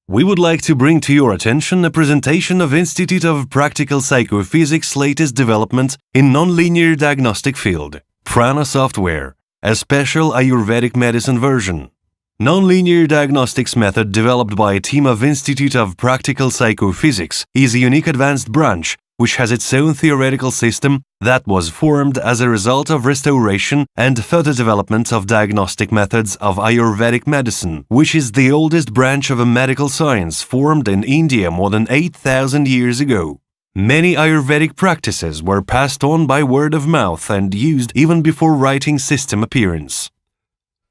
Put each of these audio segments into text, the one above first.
We would like to bring to your attention a presentation of Institute of Practical Psychophysics' latest development in nonlinear diagnostic field, PRANA software, a special Ayurvedic medicine version. Nonlinear diagnostics method developed by a team of Institute of Practical Psychophysics is a unique advanced branch which has its own theoretical system that was formed as a result of restoration and further development of diagnostic methods of Ayurvedic medicine, which is the oldest branch of a medical science formed in India more than 8,000 years ago. Many Ayurvedic practices were passed on by word of mouth and used even before writing system appearance.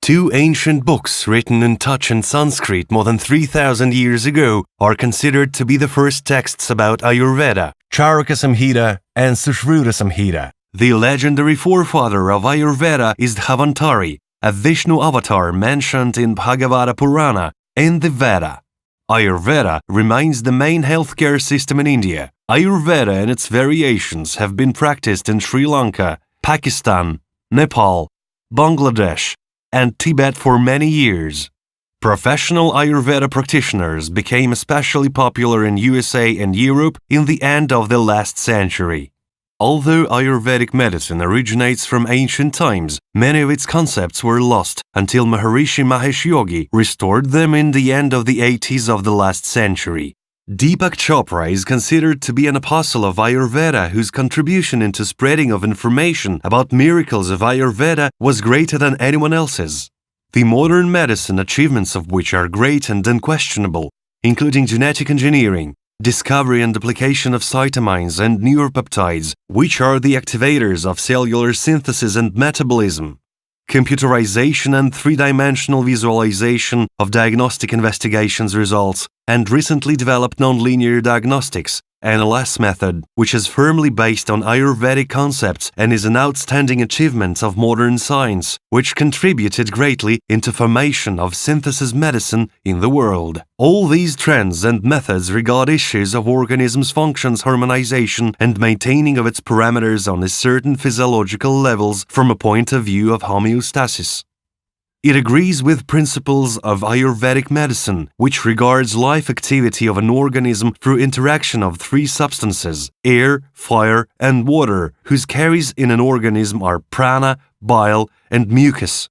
Two ancient books written in Dutch and Sanskrit more than 3,000 years ago are considered to be the first texts about Ayurveda, Charaka Samhita and Sushruta Samhita. The legendary forefather of Ayurveda is Dhavantari, a Vishnu avatar mentioned in Bhagavata Purana in the Veda. Ayurveda remains the main healthcare system in India. Ayurveda and its variations have been practiced in Sri Lanka, Pakistan, Nepal, Bangladesh, and Tibet for many years. Professional Ayurveda practitioners became especially popular in USA and Europe in the end of the last century. Although Ayurvedic medicine originates from ancient times, many of its concepts were lost until Maharishi Mahesh Yogi restored them in the end of the 80s of the last century. Deepak Chopra is considered to be an apostle of Ayurveda whose contribution into spreading of information about miracles of Ayurveda was greater than anyone else's. The modern medicine achievements of which are great and unquestionable, including genetic engineering, discovery and application of cytamines and neuropeptides, which are the activators of cellular synthesis and metabolism, computerization and three-dimensional visualization of diagnostic investigations results, and recently developed nonlinear diagnostics, NLS method, which is firmly based on Ayurvedic concepts and is an outstanding achievement of modern science, which contributed greatly into formation of synthesis medicine in the world. All these trends and methods regard issues of organism's functions harmonization and maintaining of its parameters on a certain physiological levels from a point of view of homeostasis. It agrees with principles of Ayurvedic medicine, which regards life activity of an organism through interaction of three substances, air, fire, and water, whose carries in an organism are prana, bile, and mucus.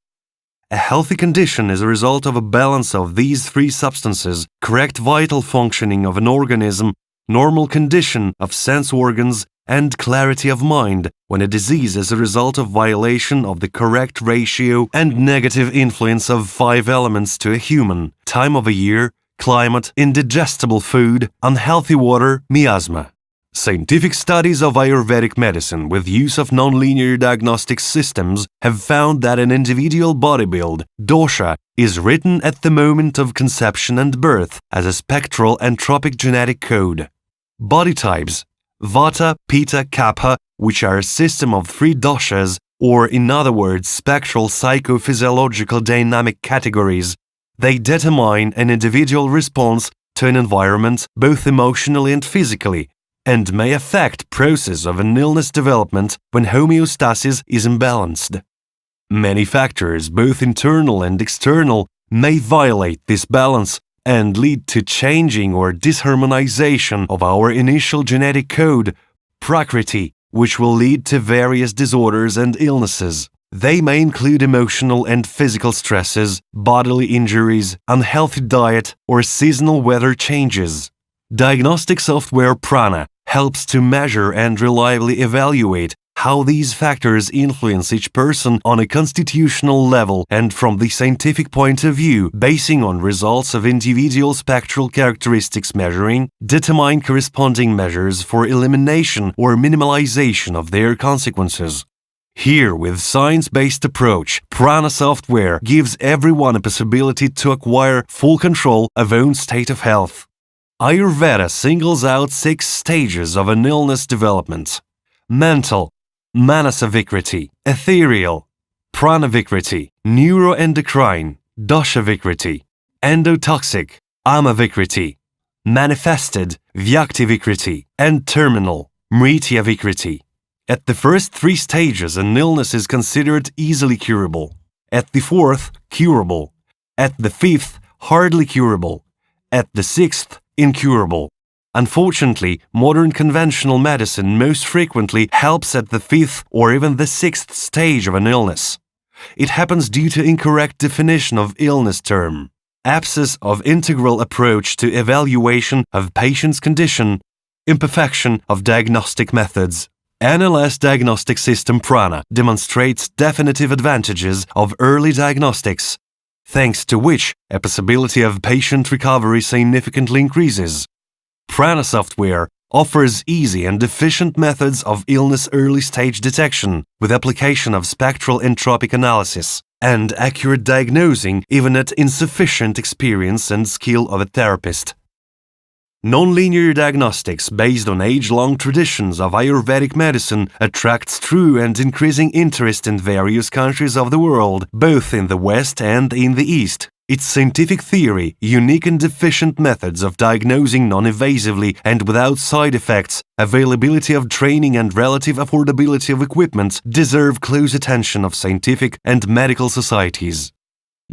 A healthy condition is a result of a balance of these three substances, correct vital functioning of an organism, normal condition of sense organs, and clarity of mind, when a disease is a result of violation of the correct ratio and negative influence of five elements to a human: time of a year, climate, indigestible food, unhealthy water, miasma. Scientific studies of Ayurvedic medicine with use of nonlinear diagnostic systems have found that an individual body build, dosha, is written at the moment of conception and birth as a spectral and tropic genetic code. Body types: Vata, Pitta, Kapha, which are a system of three doshas, or in other words, spectral psychophysiological dynamic categories. They determine an individual response to an environment, both emotionally and physically, and may affect process of an illness development when homeostasis is imbalanced. Many factors, both internal and external, may violate this balance and lead to changing or disharmonization of our initial genetic code, prakriti, which will lead to various disorders and illnesses. They may include emotional and physical stresses, bodily injuries, unhealthy diet, or seasonal weather changes. Diagnostic software PRANA helps to measure and reliably evaluate how these factors influence each person on a constitutional level and from the scientific point of view, basing on results of individual spectral characteristics measuring, determine corresponding measures for elimination or minimalization of their consequences. Here, with science-based approach, PRANA software gives everyone a possibility to acquire full control of own state of health. Ayurveda singles out 6 stages of an illness development: mental, Manasa Vikriti, ethereal, Prana Vikriti, neuroendocrine, Dosha Vikriti, endotoxic, Ama Vikriti, manifested, Vyakti Vikriti, and terminal, Mritya Vikriti. At the first 3 stages, an illness is considered easily curable. At the 4th, curable. At the 5th, hardly curable. At the sixth, incurable. Unfortunately, modern conventional medicine most frequently helps at the fifth or even the sixth stage of an illness. It happens due to incorrect definition of illness term, absence of integral approach to evaluation of patient's condition, imperfection of diagnostic methods. NLS diagnostic system PRANA demonstrates definitive advantages of early diagnostics, thanks to which a possibility of patient recovery significantly increases. PRANA software offers easy and efficient methods of illness early stage detection with application of spectral entropic analysis and accurate diagnosing even at insufficient experience and skill of a therapist. Nonlinear diagnostics based on age-long traditions of Ayurvedic medicine attracts true and increasing interest in various countries of the world, both in the West and in the East. Its scientific theory, unique and efficient methods of diagnosing non-invasively and without side effects, availability of training and relative affordability of equipment deserve close attention of scientific and medical societies.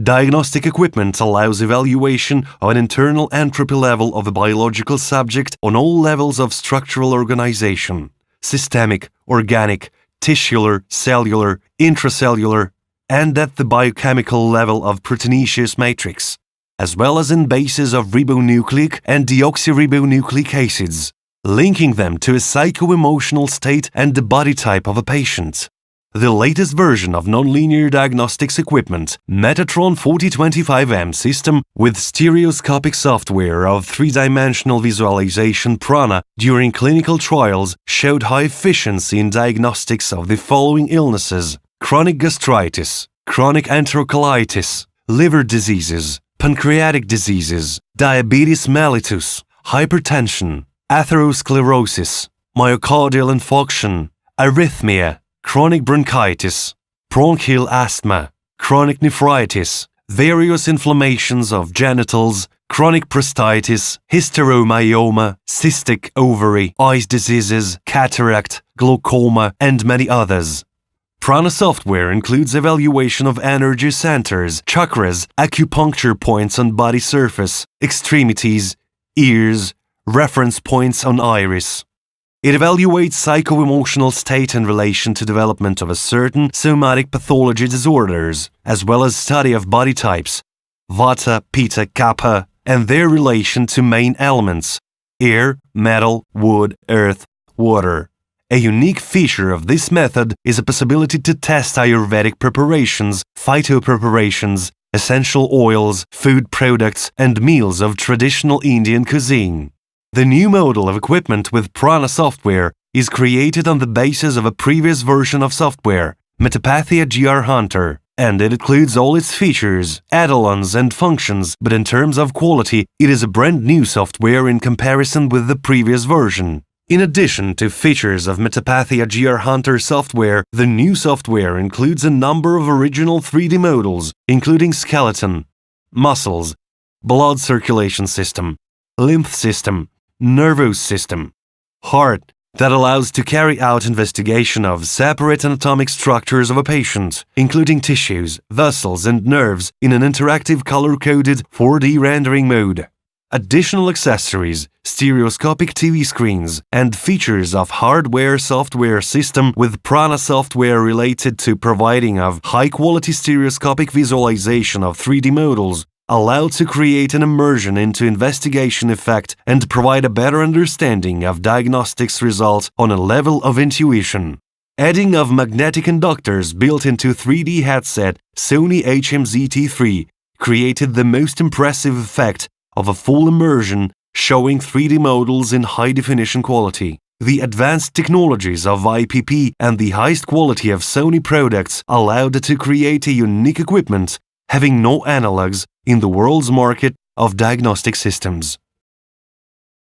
Diagnostic equipment allows evaluation of an internal entropy level of a biological subject on all levels of structural organization: systemic, organic, tissular, cellular, intracellular, and at the biochemical level of proteinaceous matrix, as well as in bases of ribonucleic and deoxyribonucleic acids, linking them to a psycho-emotional state and the body type of a patient. The latest version of nonlinear diagnostics equipment, Metatron 4025M system with stereoscopic software of three-dimensional visualization PRANA during clinical trials showed high efficiency in diagnostics of the following illnesses: chronic gastritis, chronic enterocolitis, liver diseases, pancreatic diseases, diabetes mellitus, hypertension, atherosclerosis, myocardial infarction, arrhythmia, chronic bronchitis, bronchial asthma, chronic nephritis, various inflammations of genitals, chronic prostatitis, hysteromyoma, cystic ovary, eyes diseases, cataract, glaucoma, and many others. PRANA software includes evaluation of energy centers, chakras, acupuncture points on body surface, extremities, ears, reference points on iris. It evaluates psycho-emotional state in relation to development of a certain somatic pathology disorders, as well as study of body types, Vata, Pitta, Kapha, and their relation to main elements, air, metal, wood, earth, water. A unique feature of this method is a possibility to test Ayurvedic preparations, phytopreparations, essential oils, food products, and meals of traditional Indian cuisine. The new model of equipment with PRANA software is created on the basis of a previous version of software, Metapathia GR Hunter, and it includes all its features, add-ons, and functions, but in terms of quality, it is a brand new software in comparison with the previous version. In addition to features of Metapathia GR Hunter software, the new software includes a number of original 3D models, including skeleton, muscles, blood circulation system, lymph system, nervous system, heart, that allows to carry out investigation of separate anatomic structures of a patient, including tissues, vessels, and nerves in an interactive color-coded 4D rendering mode. Additional accessories, stereoscopic TV screens, and features of hardware-software system with PRANA software related to providing of high-quality stereoscopic visualization of 3D models allow to create an immersion into investigation effect and provide a better understanding of diagnostics results on a level of intuition. Adding of magnetic inductors built into 3D headset Sony HMZ-T3 created the most impressive effect of a full immersion showing 3D models in high-definition quality. The advanced technologies of IPP and the highest quality of Sony products allowed to create a unique equipment having no analogs in the world's market of diagnostic systems.